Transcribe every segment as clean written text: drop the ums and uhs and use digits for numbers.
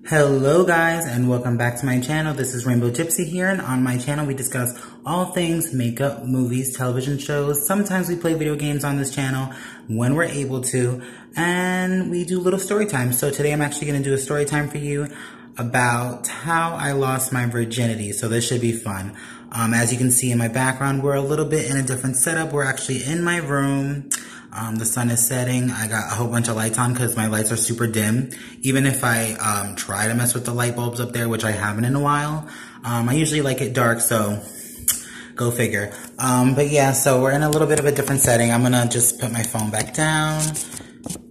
Hello guys and welcome back to my channel. This is Rainbow Gypsy here, and on my channel we discuss all things makeup, movies, television shows. Sometimes we play video games on this channel when we're able to, and we do little story time. So today I'm actually going to do a story time for you about how I lost my virginity. So this should be fun. As you can see in my background, we're a little bit in a different setup. We're actually in my room. The sun is setting. I got a whole bunch of lights on because my lights are super dim. Even if I try to mess with the light bulbs up there, which I haven't in a while, I usually like it dark, so go figure. But yeah, so we're in a little bit of a different setting. I'm gonna just put my phone back down.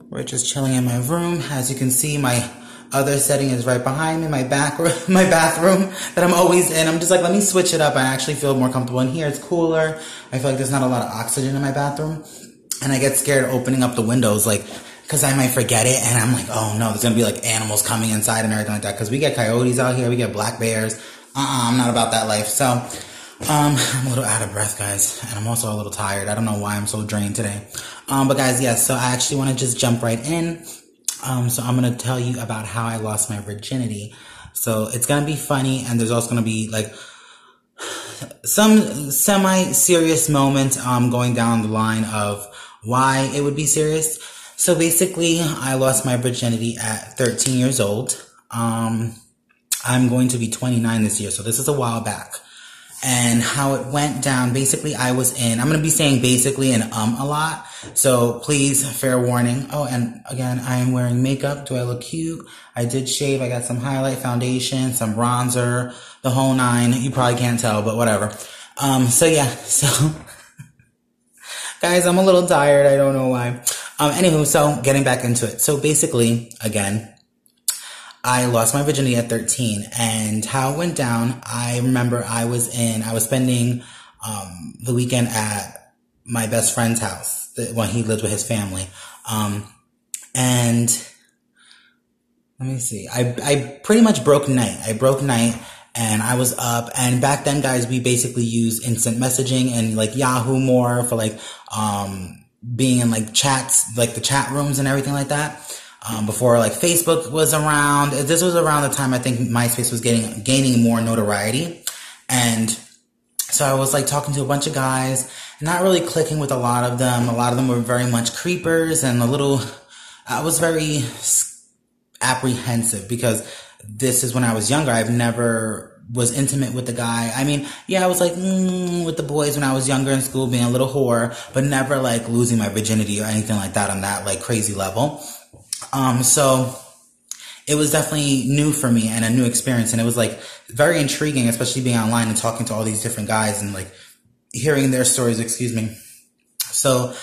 We're just chilling in my room. As you can see, my other setting is right behind me, my bathroom that I'm always in. I'm just like, let me switch it up. I actually feel more comfortable in here. It's cooler. I feel like there's not a lot of oxygen in my bathroom. And I get scared opening up the windows, like, because I might forget it. And I'm like, oh no, there's going to be like animals coming inside and everything like that. Because we get coyotes out here. We get black bears. I'm not about that life. So, I'm a little out of breath, guys. And I'm also a little tired. I don't know why I'm so drained today. But guys, yes, so I actually want to just jump right in. So I'm going to tell you about how I lost my virginity. So it's going to be funny. And there's also going to be like some semi-serious moment, going down the line of why it would be serious. So basically, I lost my virginity at 13 years old. I'm going to be 29 this year, so this is a while back. And how it went down, basically I'm going to be saying basically and a lot. So please, fair warning. Oh, and again, I am wearing makeup. Do I look cute? I did shave. I got some highlight foundation, some bronzer, the whole nine. You probably can't tell, but whatever. So yeah, so guys, I'm a little tired. I don't know why. Anywho, so getting back into it. So basically, again, I lost my virginity at 13, and how it went down, I remember I was spending, the weekend at my best friend's house when he lived with his family. And let me see, I pretty much broke night. And I was up, and back then, guys, we basically used instant messaging and like Yahoo more for like, being in like chats, like the chat rooms and everything like that. Before like Facebook was around. This was around the time I think MySpace was gaining more notoriety. And so I was like talking to a bunch of guys, not really clicking with a lot of them. A lot of them were very much creepers, and I was very apprehensive because this is when I was younger. I've never was intimate with the guy. I mean, yeah, I was like, with the boys when I was younger in school, being a little whore, but never like losing my virginity or anything like that on that like crazy level. So it was definitely new for me and a new experience. And it was like very intriguing, especially being online and talking to all these different guys and like hearing their stories, excuse me. So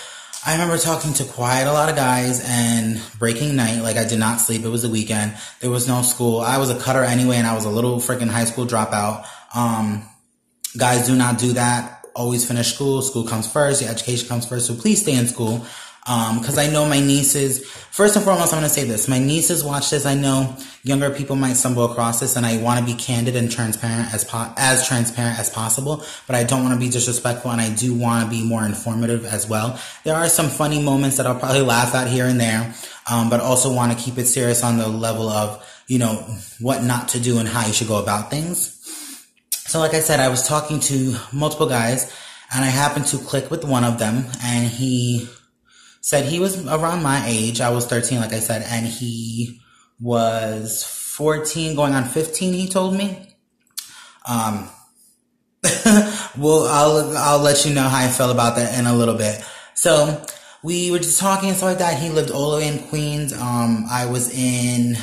I remember talking to quite a lot of guys and breaking night. Like I did not sleep. It was the weekend. There was no school. I was a cutter anyway, and I was a little freaking high school dropout. Guys, do not do that. Always finish school. School comes first. Your education comes first. So please stay in school. Cause I know my nieces, first and foremost, I'm going to say this. My nieces watch this. I know younger people might stumble across this, and I want to be candid and transparent as transparent as possible, but I don't want to be disrespectful, and I do want to be more informative as well. There are some funny moments that I'll probably laugh at here and there, but also want to keep it serious on the level of, you know, what not to do and how you should go about things. So like I said, I was talking to multiple guys, and I happened to click with one of them, and he said he was around my age. I was 13, like I said, and he was 14, going on 15, he told me. Well, I'll let you know how I felt about that in a little bit. So we were just talking and stuff like that. He lived all the way in Queens. I was in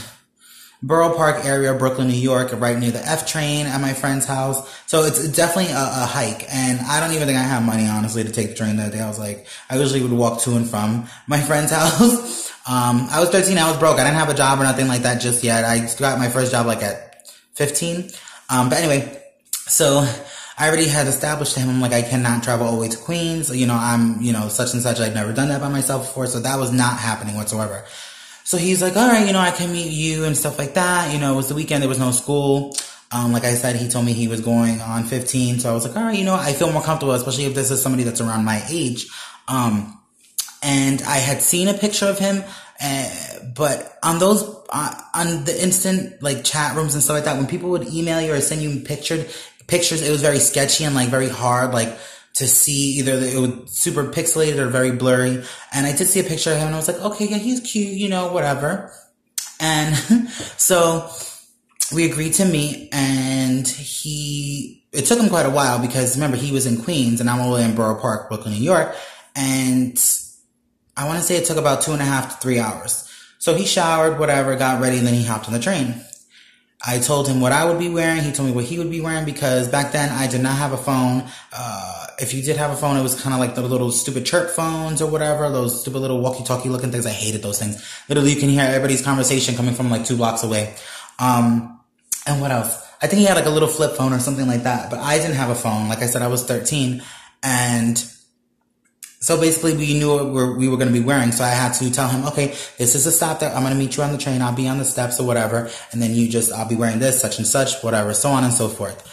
Borough Park area, Brooklyn, New York, right near the F train at my friend's house. So it's definitely a hike. And I don't even think I have money, honestly, to take the train that day. I usually would walk to and from my friend's house. I was 13. I was broke. I didn't have a job or nothing like that just yet. I got my first job like at 15. But anyway, so I already had established to him, I'm like, I cannot travel all the way to Queens. You know, I'm, you know, such and such. I've never done that by myself before. So that was not happening whatsoever. So he's like, all right, you know, I can meet you and stuff like that. You know, it was the weekend. There was no school. Like I said, he told me he was going on 15. So I was like, all right, you know, I feel more comfortable, especially if this is somebody that's around my age. And I had seen a picture of him, but on those, on the instant, like, chat rooms and stuff like that, when people would email you or send you pictures, it was very sketchy and, like, very hard, like, to see. Either it was super pixelated or very blurry. And I did see a picture of him and I was like, okay, yeah, he's cute, you know, whatever. And so we agreed to meet, and it took him quite a while because, remember, he was in Queens and I'm all the way in Borough Park, Brooklyn, New York. And I want to say it took about 2.5 to 3 hours. So he showered, whatever, got ready, and then he hopped on the train. I told him what I would be wearing. He told me what he would be wearing, because back then I did not have a phone. If you did have a phone, it was kind of like the little stupid chirp phones or whatever, those stupid little walkie-talkie looking things. I hated those things. Literally, you can hear everybody's conversation coming from like 2 blocks away. And what else? I think he had like a little flip phone or something like that, but I didn't have a phone. Like I said, I was 13, and so basically we knew what we were going to be wearing. So I had to tell him, okay, this is a stop that I'm going to meet you on the train. I'll be on the steps or whatever. And then I'll be wearing this, such and such, whatever, so on and so forth.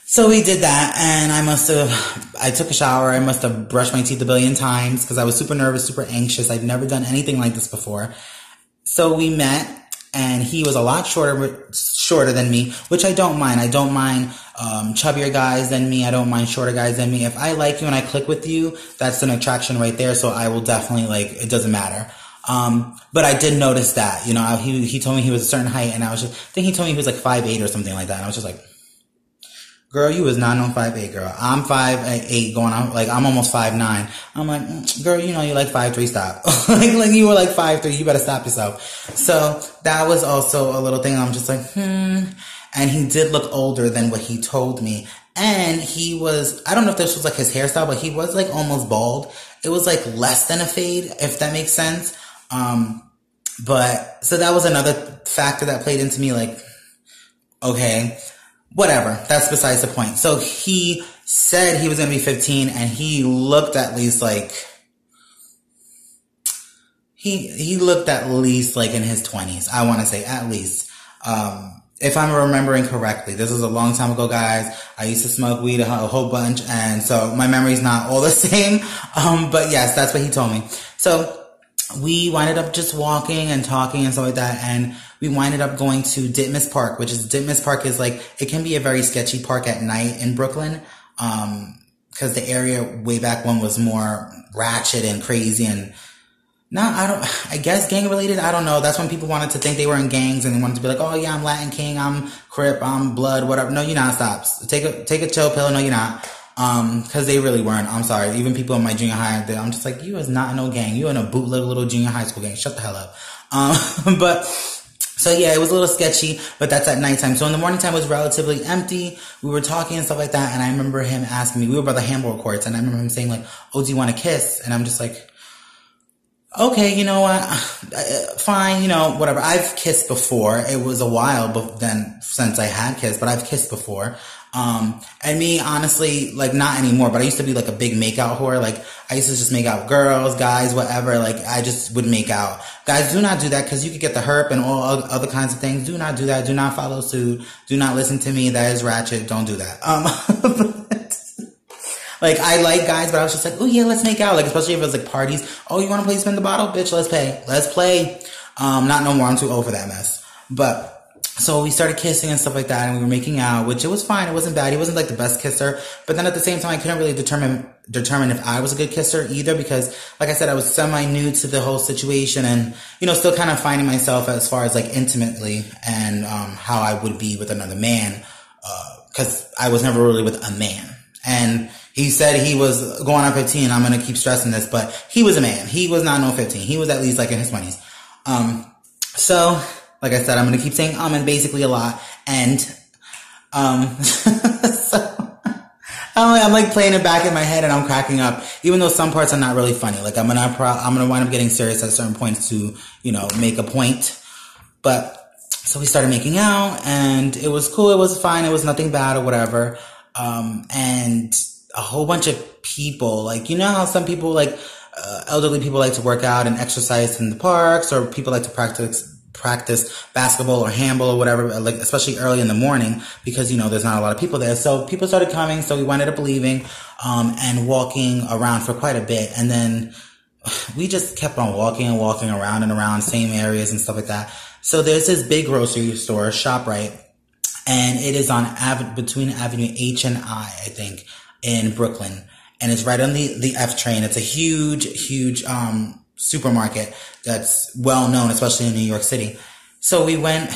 So we did that, and I took a shower. I must have brushed my teeth a billion times because I was super nervous, super anxious. I'd never done anything like this before. So we met, and he was a lot shorter than me, which I don't mind. I don't mind chubbier guys than me. I don't mind shorter guys than me. If I like you and I click with you, that's an attraction right there. So I will definitely, like, it doesn't matter. But I did notice that, you know, he told me he was a certain height, and I think he told me he was like 5'8" or something like that. And I was just like, girl, you was not no 5'8", girl. I'm 5'8", going on, like, I'm almost 5'9". I'm like, girl, you know, you like 5'3", stop. like you were like 5'3", you better stop yourself. So that was also a little thing. I'm just like, And he did look older than what he told me. And he was, I don't know if this was like his hairstyle, but he was like almost bald. It was like less than a fade, if that makes sense. But so that was another factor that played into me, like, okay, whatever. That's besides the point. So he said he was going to be 15, and he looked at least like, he looked at least like in his 20s. I want to say at least. If I'm remembering correctly, this was a long time ago, guys. I used to smoke weed a whole bunch, and so my memory's not all the same. But yes, that's what he told me. So we winded up just walking and talking and stuff like that, and we winded up going to Ditmas Park, Ditmas Park is like, it can be a very sketchy park at night in Brooklyn, because the area way back when was more ratchet and crazy and I guess gang related. I don't know. That's when people wanted to think they were in gangs and they wanted to be like, oh yeah, I'm Latin King, I'm Crip, I'm Blood, whatever. No, you're not. Stop. Take a chill pill. No, you're not. Cause they really weren't. I'm sorry. Even people in my junior high, I'm just like, you is not in no gang. You in a bootleg little junior high school gang. Shut the hell up. But so yeah, it was a little sketchy, but that's at nighttime. So in the morning time it was relatively empty. We were talking and stuff like that. And I remember him asking me, we were by the handball courts, and I remember him saying like, oh, do you want to kiss? And I'm just like, okay, you know what? Fine, you know, whatever. I've kissed before. It was a while since I had kissed, but I've kissed before. And me, honestly, like, not anymore, but I used to be like a big makeout whore. Like, I used to just make out girls, guys, whatever. Like, I just would make out. Guys, do not do that, because you could get the herp and all other kinds of things. Do not do that. Do not follow suit. Do not listen to me. That is ratchet. Don't do that. Like, I like guys, but I was just like, oh yeah, let's make out. Like, especially if it was like parties. Oh, you want to play spin the bottle? Bitch, let's pay. Let's play. Not no more. I'm too old for that mess. But, so we started kissing and stuff like that, and we were making out, which it was fine. It wasn't bad. He wasn't like the best kisser. But then at the same time, I couldn't really determine if I was a good kisser either, because, like I said, I was semi-new to the whole situation, and, you know, still kind of finding myself as far as like intimately and, how I would be with another man, cause I was never really with a man. And he said he was going on 15. I'm going to keep stressing this, but he was a man. He was not no 15. He was at least like in his 20s. So like I said, I'm going to keep saying and basically a lot. And, so I'm like playing it back in my head and I'm cracking up, even though some parts are not really funny. Like I'm going to wind up getting serious at certain points to, you know, make a point. But so we started making out and it was cool. It was fine. It was nothing bad or whatever. And a whole bunch of people, like, you know how some people, like, elderly people like to work out and exercise in the parks, or people like to practice basketball or handball or whatever, like, especially early in the morning, because, you know, there's not a lot of people there. So people started coming, so we ended up leaving, and walking around for quite a bit. And then we just kept on walking and walking around and around same areas and stuff like that. So there's this big grocery store, ShopRite, and it is on between Avenue H and I think, in Brooklyn. And it's right on the F train. It's a huge supermarket that's well known, especially in New York City. So we went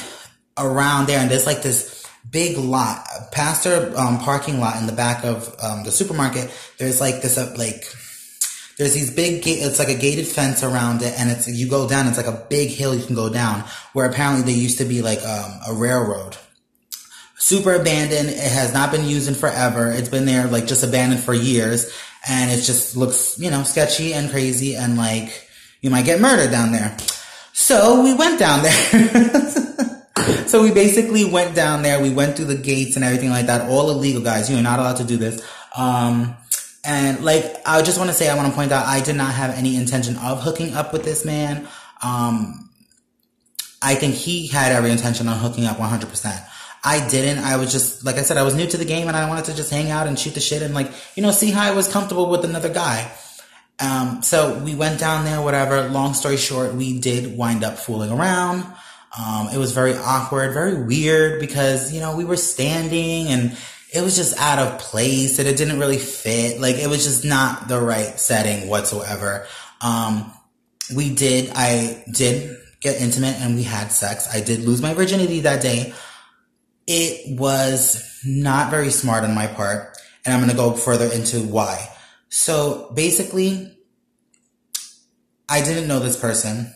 around there, and there's like this big lot, past our parking lot in the back of the supermarket. There's like this there's these big it's like a gated fence around it, and you go down, it's like a big hill you can go down, where apparently there used to be like a railroad. Super abandoned. It has not been used in forever. It's been there like just abandoned for years, and it just looks, you know, sketchy and crazy, and like you might get murdered down there. So we went down there. So we basically went down there. We went through the gates and everything like that. All illegal, guys. You are not allowed to do this. And like, I just want to point out, I did not have any intention of hooking up with this man. I think he had every intention on hooking up 100%. I didn't. I was just, like I said, I was new to the game, and I wanted to just hang out and shoot the shit and, like, you know, see how I was comfortable with another guy. So we went down there, whatever. Long story short, we did wind up fooling around. It was very awkward, very weird, because, you know, we were standing and it was just out of place, and it didn't really fit. Like, it was just not the right setting whatsoever. I did get intimate, and we had sex. I did lose my virginity that day. It was not very smart on my part, and I'm going to go further into why. So basically, I didn't know this person.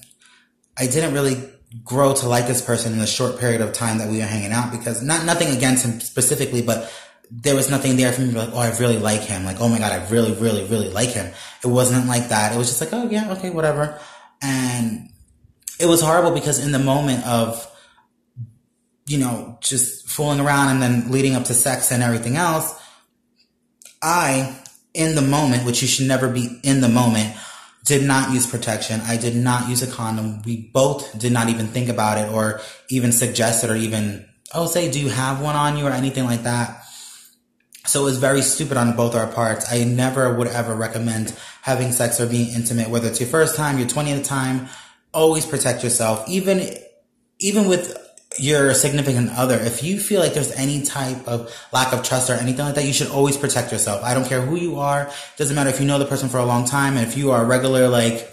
I didn't really grow to like this person in the short period of time that we were hanging out, because nothing against him specifically, but there was nothing there for me to be like, oh, I really like him. Like, oh my God, I really, really, really like him. It wasn't like that. It was just like, oh yeah, okay, whatever. And it was horrible, because in the moment of, you know, just fooling around and then leading up to sex and everything else, in the moment, which you should never be in the moment, did not use protection. I did not use a condom. We both did not even think about it, or even suggest it, or even, say, do you have one on you, or anything like that. So it was very stupid on both our parts. I never would ever recommend having sex or being intimate, whether it's your first time, your 20th time. Always protect yourself. Even with your significant other, if you feel like there's any type of lack of trust or anything like that, you should always protect yourself. I don't care who you are. Doesn't matter if you know the person for a long time, and if you are regular, like,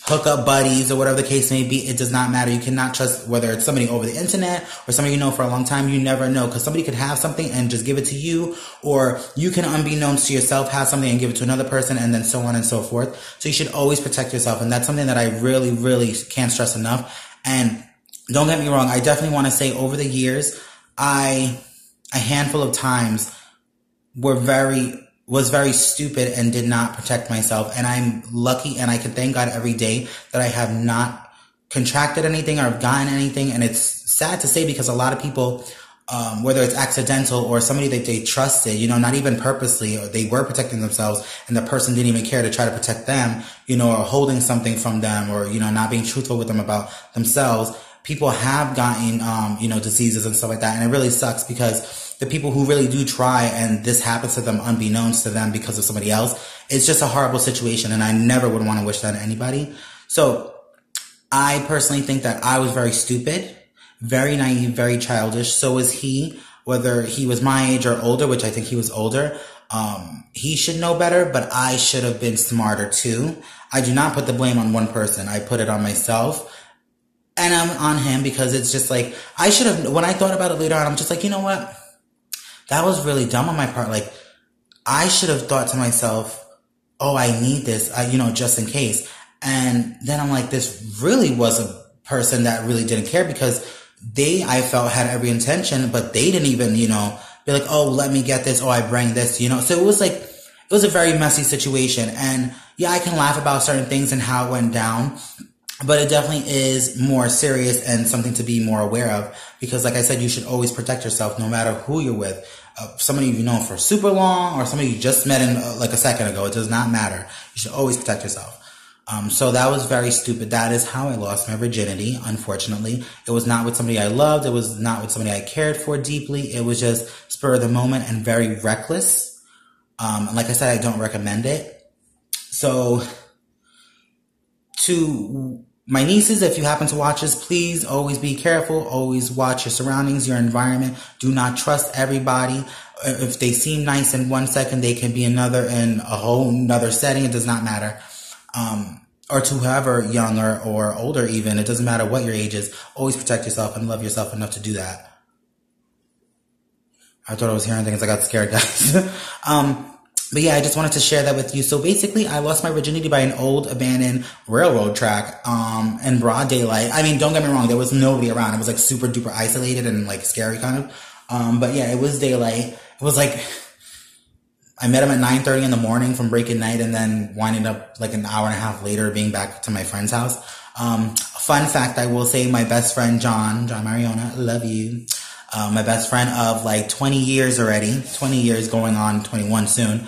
hookup buddies or whatever the case may be, it does not matter. You cannot trust, whether it's somebody over the internet or somebody you know for a long time. You never know, because somebody could have something and just give it to you, or you can, unbeknownst to yourself, have something and give it to another person, and then so on and so forth. So you should always protect yourself, and that's something that I really, really can't stress enough. And don't get me wrong, I definitely want to say, over the years, a handful of times was very stupid and did not protect myself. And I'm lucky, and I can thank God every day that I have not contracted anything or gotten anything. And it's sad to say, because a lot of people, whether it's accidental or somebody that they trusted, you know, not even purposely, or they were protecting themselves and the person didn't even care to try to protect them, you know, or holding something from them, or, you know, not being truthful with them about themselves. People have gotten, you know, diseases and stuff like that. And it really sucks, because the people who really do try, and this happens to them unbeknownst to them because of somebody else, it's just a horrible situation. And I never would want to wish that on anybody. So I personally think that I was very stupid, very naive, very childish. So was he, whether he was my age or older, which I think he was older. He should know better, but I should have been smarter too. I do not put the blame on one person. I put it on myself. And I'm on him, because it's just like, I should have, when I thought about it later on, I'm just like, you know what? That was really dumb on my part. Like, I should have thought to myself, oh, I need this, you know, just in case. And then I'm like, this really was a person that really didn't care, because I felt, had every intention, but they didn't even, you know, be like, oh, let me get this. Oh, I bring this, you know. So it was like, it was a very messy situation. And yeah, I can laugh about certain things and how it went down, but it definitely is more serious and something to be more aware of, because like I said, you should always protect yourself no matter who you're with. Somebody you've known for super long, or somebody you just met in like a second ago. It does not matter. You should always protect yourself. So that was very stupid. That is how I lost my virginity, unfortunately. It was not with somebody I loved. It was not with somebody I cared for deeply. It was just spur of the moment and very reckless. Like I said, I don't recommend it. So to my nieces, if you happen to watch this, please always be careful. Always watch your surroundings, your environment. Do not trust everybody. If they seem nice in 1 second, they can be another in a whole nother setting. It does not matter. Or to whoever, younger or older even, it doesn't matter what your age is. Always protect yourself and love yourself enough to do that. I thought I was hearing things. I got scared, guys. But yeah, I just wanted to share that with you. So basically, I lost my virginity by an old abandoned railroad track, in broad daylight. I mean, don't get me wrong. There was nobody around. It was like super duper isolated and like scary kind of. But yeah, it was daylight. It was like, I met him at 9:30 in the morning from breaking night and then winding up like an hour and a half later being back to my friend's house. Fun fact, I will say my best friend, John Mariona, love you. My best friend of like 20 years already, 20 years going on 21 soon.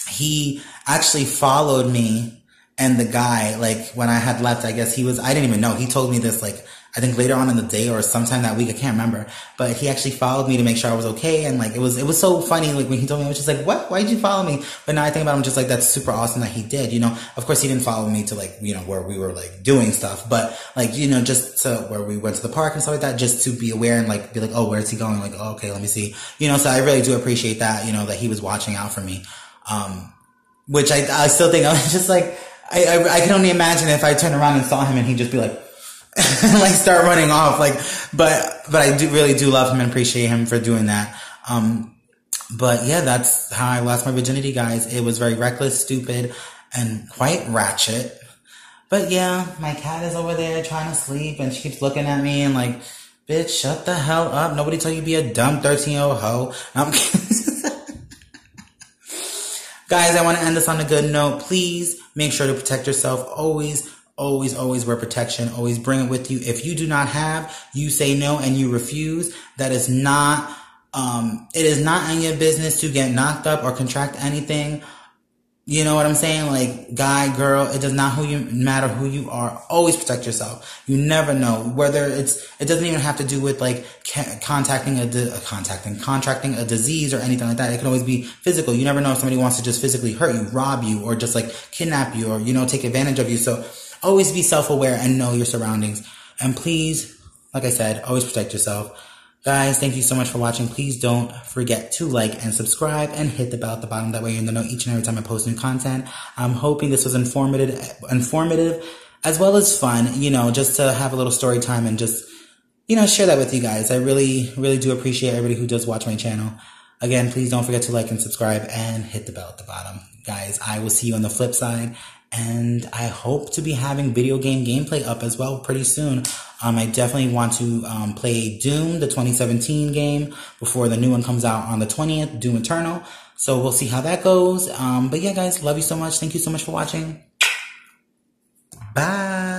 He actually followed me and the guy, like when I had left, I guess I didn't even know. He told me this like, I think later on in the day or sometime that week, I can't remember, but he actually followed me to make sure I was okay. And like, it was so funny. Like when he told me, I was just like, what? Why'd you follow me? But now I think about it, I'm just like, that's super awesome that he did, you know. Of course he didn't follow me to like, you know, where we were like doing stuff, but like, you know, just to where we went to the park and stuff like that, just to be aware and like, be like, oh, where's he going? Like, oh, okay, let me see, you know. So I really do appreciate that, you know, that he was watching out for me. Which I still think I was just like, I can only imagine if I turned around and saw him and he'd just be like, like start running off, like, but I really do love him and appreciate him for doing that. But yeah, that's how I lost my virginity, guys. It was very reckless, stupid, and quite ratchet. But yeah, my cat is over there trying to sleep and she keeps looking at me and like, bitch, shut the hell up. Nobody told you to be a dumb 13-year-old hoe. I'm Guys, I want to end this on a good note. Please make sure to protect yourself. Always wear protection. Always bring it with you. If you do not have, you say no and you refuse. That is not, it is not in your business to get knocked up or contract anything. You know what I'm saying? Like, guy, girl, it does not matter who you are. Always protect yourself. You never know whether it doesn't even have to do with like contracting a disease or anything like that. It can always be physical. You never know if somebody wants to just physically hurt you, rob you, or just like kidnap you or, you know, take advantage of you. So always be self-aware and know your surroundings. And please, like I said, always protect yourself. Guys, thank you so much for watching. Please don't forget to like and subscribe and hit the bell at the bottom. That way you're in the know each and every time I post new content. I'm hoping this was informative as well as fun, you know, just to have a little story time and just, you know, share that with you guys. I really do appreciate everybody who does watch my channel. Again, please don't forget to like and subscribe and hit the bell at the bottom. Guys, I will see you on the flip side. And I hope to be having video game gameplay up as well pretty soon. I definitely want to play Doom, the 2017 game, before the new one comes out on the 20th, Doom Eternal. So we'll see how that goes. But yeah, guys, love you so much. Thank you so much for watching. Bye.